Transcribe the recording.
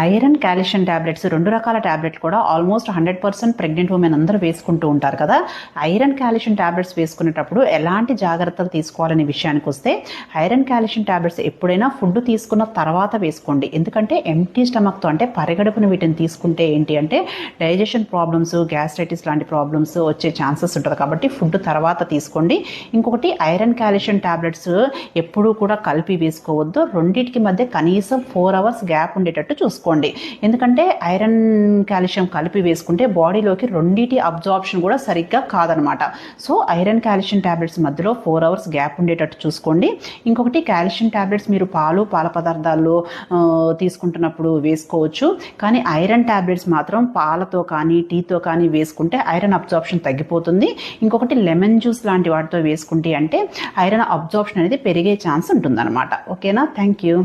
Iron calcium tablets 2 రకాల టాబ్లెట్లు కూడా ఆల్మోస్ట్ 100% ప్రెగ్నెంట్ ఉమెన్ అందరూ వేసుకుంటూ ఉంటారు కదా. ఐరన్ కాల్షియం టాబ్లెట్స్ వేసుకునేటప్పుడు ఎలాంటి జాగ్రత్తలు తీసుకోవాలనే విషయానికి వస్తే, ఐరన్ కాల్షియం టాబ్లెట్స్ ఎప్పుడైనా ఫుడ్ తీసుకున్న తర్వాత వేసుకోండి. ఎందుకంటే ఎంప్టీ స్టమక్తో అంటే పరిగడుపున వీటిని తీసుకుంటే ఏంటి అంటే డైజెషన్ ప్రాబ్లమ్స్, గ్యాస్ట్రైటిస్ లాంటి ప్రాబ్లమ్స్ వచ్చే ఛాన్సెస్ ఉంటుంది. కాబట్టి ఫుడ్ తర్వాత తీసుకోండి. ఇంకొకటి ఐరన్ కాల్షియం టాబ్లెట్స్ ఎప్పుడూ కూడా కలిపి వేసుకోవద్దు. రెండింటికి మధ్య కనీసం 4 hours గ్యాప్ ఉండేటట్టు చూసుకోండి. ఎందుకంటే ఐరన్ కాల్షియం కలిపి వేసుకుంటే బాడీలోకి రెండింటి అబ్జార్ప్షన్ కూడా సరిగ్గా కాదనమాట. సో ఐరన్ కాల్షియం టాబ్లెట్స్ మధ్యలో 4 hours గ్యాప్ ఉండేటట్టు చూసుకోండి. ఇంకొకటి కాల్షియం టాబ్లెట్స్ మీరు పాల పదార్థాల్లో తీసుకుంటున్నప్పుడు వేసుకోవచ్చు. కానీ ఐరన్ టాబ్లెట్స్ మాత్రం పాలతో కానీ టీతో కానీ వేసుకుంటే ఐరన్ అబ్జార్ప్షన్ తగ్గిపోతుంది. ఇంకొకటి లెమన్ జ్యూస్ లాంటి వాటితో వేసుకుంటే అంటే ఐరన్ అబ్జార్ప్షన్ అనేది పెరిగే ఛాన్స్ ఉంటుందన్నమాట. ఓకేనా? Thank you.